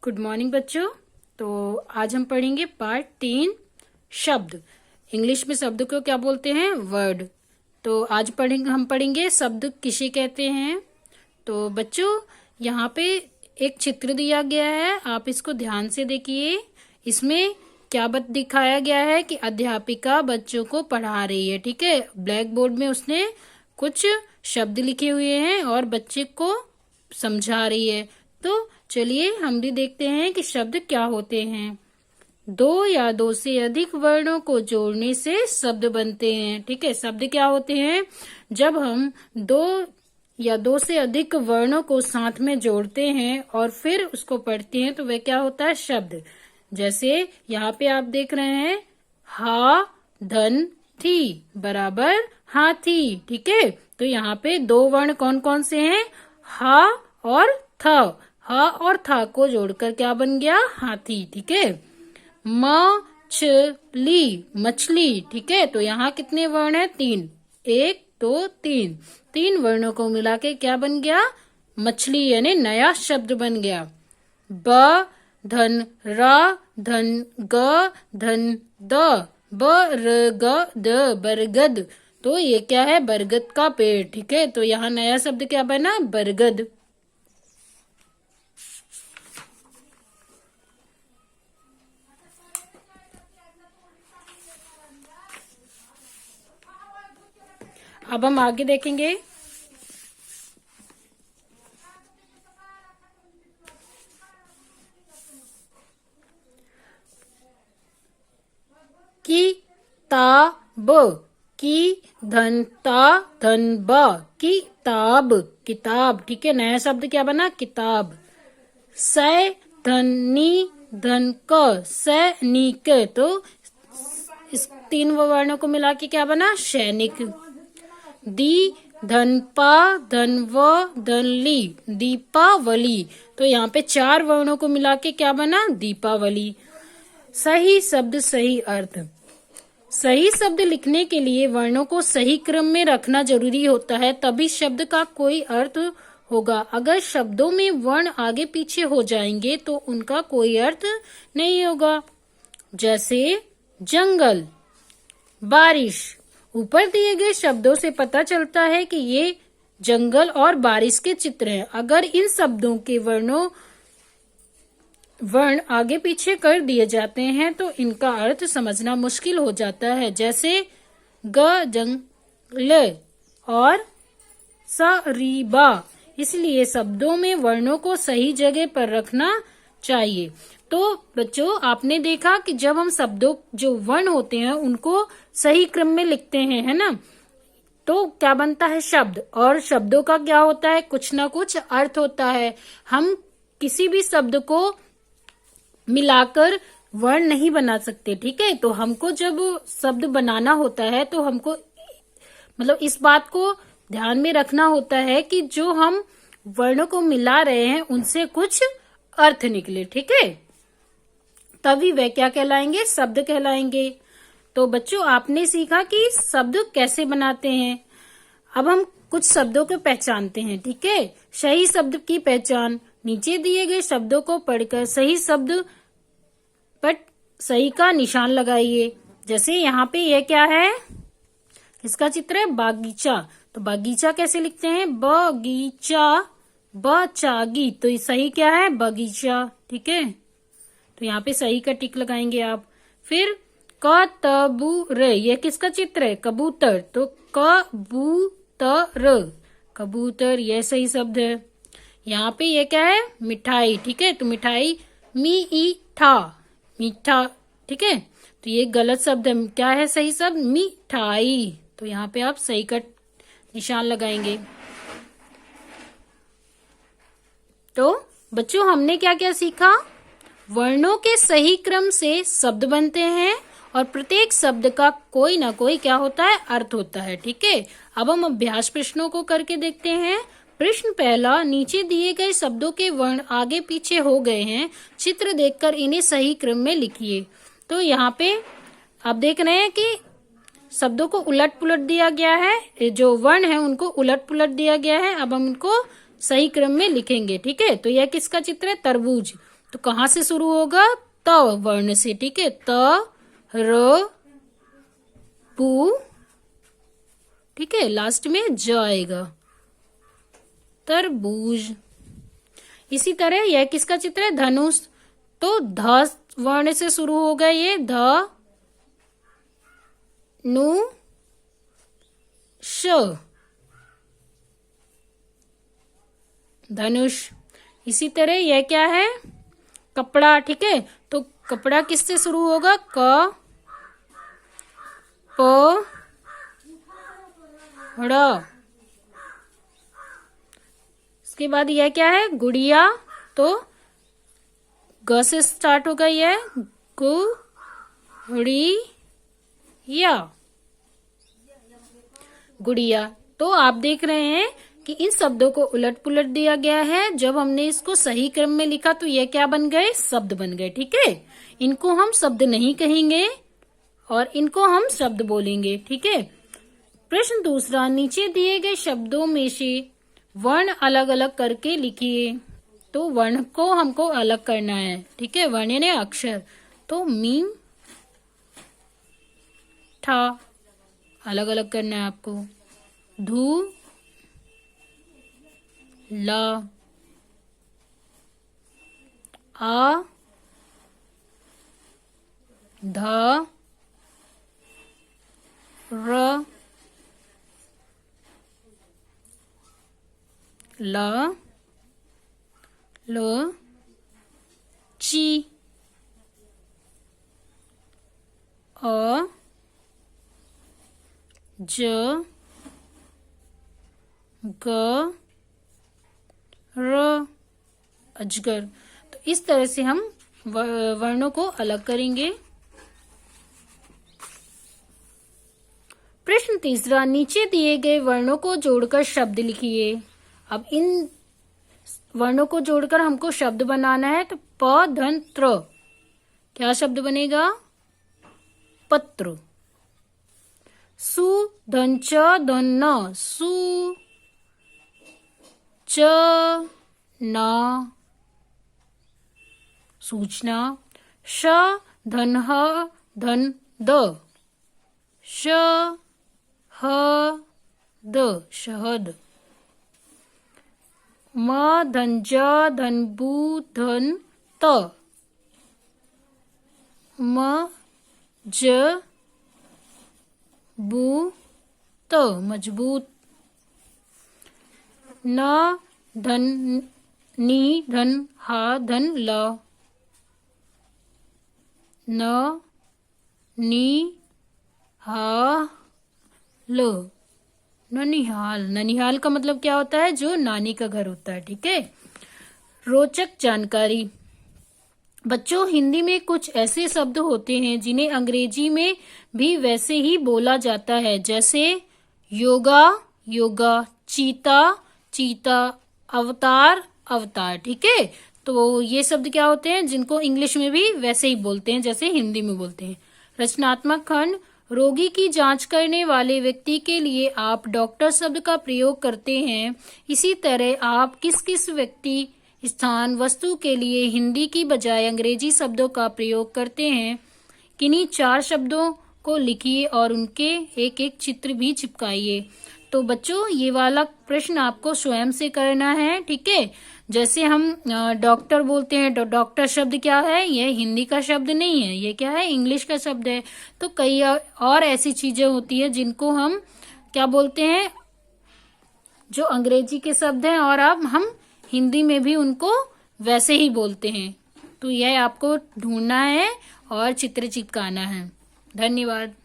Good morning बच्चों। तो आज हम पढ़ेंगे पार्ट 3 शब्द। इंग्लिश में शब्द को क्या बोलते हैं? वर्ड। तो आज हम पढ़ेंगे शब्द किसे कहते हैं। तो बच्चों यहाँ पे एक चित्र दिया गया है, आप इसको ध्यान से देखिए। इसमें क्या दिखाया गया है कि अध्यापिका बच्चों को पढ़ा रही है। ठीक है, ब्लैक बोर्ड में उसने कुछ शब्द लिखे हुए हैं और बच्चे को समझा रही है। तो चलिए हम भी देखते हैं कि शब्द क्या होते हैं। दो या दो से अधिक वर्णों को जोड़ने से शब्द बनते हैं। ठीक है, शब्द क्या होते हैं? जब हम दो या दो से अधिक वर्णों को साथ में जोड़ते हैं और फिर उसको पढ़ते हैं तो वह क्या होता है? शब्द। जैसे यहाँ पे आप देख रहे हैं, हा धन थी बराबर हाथी। ठीक है, तो यहाँ पे दो वर्ण कौन कौन से हैं? हा और थ। हा और था को जोड़कर क्या बन गया? हाथी। ठीक है, मछली मछली। ठीक है, तो यहाँ कितने वर्ण हैं? 3। 1 2 3, 3 वर्णों को मिला के क्या बन गया? मछली, यानी नया शब्द बन गया। ब धन रा धन ग धन द बरगद बरगद। तो ये क्या है? बरगद का पेड़। ठीक है, तो यहाँ नया शब्द क्या बना? बरगद। अब हम आगे देखेंगे। किताब की धन ता धन ब किताब किताब। ठीक है, नया शब्द क्या बना? किताब। सैधनी धन क सैनिक। तो इस 3 वर्णों को मिला के क्या बना? सैनिक। दी धन पा धन व धन ली दीपावली। तो यहाँ पे 4 वर्णों को मिला के क्या बना? दीपावली। सही शब्द सही अर्थ। सही शब्द लिखने के लिए वर्णों को सही क्रम में रखना जरूरी होता है, तभी शब्द का कोई अर्थ होगा। अगर शब्दों में वर्ण आगे पीछे हो जाएंगे तो उनका कोई अर्थ नहीं होगा। जैसे जंगल, बारिश। ऊपर दिए गए शब्दों से पता चलता है कि ये जंगल और बारिश के चित्र हैं। अगर इन शब्दों के वर्ण आगे पीछे कर दिए जाते हैं तो इनका अर्थ समझना मुश्किल हो जाता है। जैसे ग जंगल और सरीबा। इसलिए शब्दों में वर्णों को सही जगह पर रखना चाहिए। तो बच्चों आपने देखा कि जब हम शब्दों जो वर्ण होते हैं उनको सही क्रम में लिखते हैं, है ना, तो क्या बनता है? शब्द। और शब्दों का क्या होता है? कुछ ना कुछ अर्थ होता है। हम किसी भी शब्द को मिलाकर वर्ण नहीं बना सकते। ठीक है, तो हमको जब शब्द बनाना होता है तो हमको मतलब इस बात को ध्यान में रखना होता है कि जो हम वर्णों को मिला रहे हैं उनसे कुछ अर्थ निकले। ठीक है, तभी वे क्या कहलाएंगे? शब्द कहलाएंगे। तो बच्चों आपने सीखा कि शब्द कैसे बनाते हैं। अब हम कुछ शब्दों को पहचानते हैं। ठीक है, सही शब्द की पहचान। नीचे दिए गए शब्दों को पढ़कर सही शब्द पर सही का निशान लगाइए। जैसे यहाँ पे ये क्या है? इसका चित्र है बागीचा। तो बागीचा कैसे लिखते हैं? बगीचा बचागी। तो ये सही क्या है? बगीचा। ठीक है, तो यहाँ पे सही का टिक लगाएंगे आप। फिर कबूतर, ये किसका चित्र है? कबूतर। तो कबूतर कबूतर, यह सही शब्द है। यहाँ पे ये क्या है? मिठाई। ठीक है, तो मिठाई मीठा मीठा। ठीक है, तो ये गलत शब्द है। क्या है सही शब्द? मिठाई। तो यहाँ पे आप सही का निशान लगाएंगे। तो बच्चों हमने क्या क्या सीखा? वर्णों के सही क्रम से शब्द बनते हैं और प्रत्येक शब्द का कोई ना कोई क्या होता है? अर्थ होता है। ठीक है, अब हम अभ्यास प्रश्नों को करके देखते हैं। प्रश्न पहला, नीचे दिए गए शब्दों के वर्ण आगे पीछे हो गए हैं, चित्र देखकर इन्हें सही क्रम में लिखिए। तो यहाँ पे आप देख रहे हैं कि शब्दों को उलट पुलट दिया गया है, जो वर्ण है उनको उलट पुलट दिया गया है। अब हम इनको सही क्रम में लिखेंगे। ठीक है, तो यह किसका चित्र है? तरबूज। तो कहाँ से शुरू होगा? त वर्ण से, ठीक है। त र पू, ठीक है, लास्ट में ज आएगा, तरबूज। इसी तरह यह किसका चित्र है? धनुष। तो ध वर्ण से शुरू होगा ये, ध नु श, धनुष। इसी तरह यह क्या है? कपड़ा, ठीक है। तो कपड़ा किससे शुरू होगा? क प ड़। इसके बाद यह क्या है? गुड़िया। तो ग से स्टार्ट होगा यह, गुड़िया, गुड़िया। तो आप देख रहे हैं कि इन शब्दों को उलट पुलट दिया गया है। जब हमने इसको सही क्रम में लिखा तो ये क्या बन गए? शब्द बन गए, ठीक है। इनको हम शब्द नहीं कहेंगे और इनको हम शब्द बोलेंगे, ठीक है। प्रश्न दूसरा, नीचे दिए गए शब्दों में से वर्ण अलग अलग करके लिखिए। तो वर्ण को हमको अलग करना है, ठीक है, वर्ण यानी अक्षर। तो मीम, ठा अलग अलग करना है आपको। धू, ला, आ, धा, र, ला, ल, ची, अ, ज, ग, र, अजगर। तो इस तरह से हम वर्णों को अलग करेंगे। प्रश्न तीसरा, नीचे दिए गए वर्णों को जोड़कर शब्द लिखिए। अब इन वर्णों को जोड़कर हमको शब्द बनाना है। तो प धन त्र, क्या शब्द बनेगा? पत्र। सु धन च धन न, सु, च न, सूचना। श धन ह धन द, श ह द, शहद। म धन ज धन बू धन त, म ज बू त, मजबूत। न धन नी धन हा धन ल, न नी हा ल, ननिहाल। ननिहाल का मतलब क्या होता है? जो नानी का घर होता है, ठीक है। रोचक जानकारी। बच्चों, हिंदी में कुछ ऐसे शब्द होते हैं जिन्हें अंग्रेजी में भी वैसे ही बोला जाता है, जैसे योगा, योगा, चीता, चीता, अवतार, अवतार, ठीक है। तो ये शब्द क्या होते हैं जिनको इंग्लिश में भी वैसे ही बोलते हैं जैसे हिंदी में बोलते हैं। रचनात्मक खंड। रोगी की जांच करने वाले व्यक्ति के लिए आप डॉक्टर शब्द का प्रयोग करते हैं। इसी तरह आप किस किस व्यक्ति, स्थान, वस्तु के लिए हिंदी की बजाय अंग्रेजी शब्दों का प्रयोग करते हैं। किन्हीं 4 शब्दों को लिखिए और उनके एक एक चित्र भी चिपकाइए। तो बच्चों, ये वाला प्रश्न आपको स्वयं से करना है, ठीक है। जैसे हम डॉक्टर बोलते हैं, तो डॉक्टर शब्द क्या है? ये हिंदी का शब्द नहीं है, ये क्या है? इंग्लिश का शब्द है। तो कई और ऐसी चीजें होती है जिनको हम क्या बोलते हैं, जो अंग्रेजी के शब्द हैं, और अब हम हिंदी में भी उनको वैसे ही बोलते हैं। तो यह आपको ढूंढना है और चित्र चिपकाना है। धन्यवाद।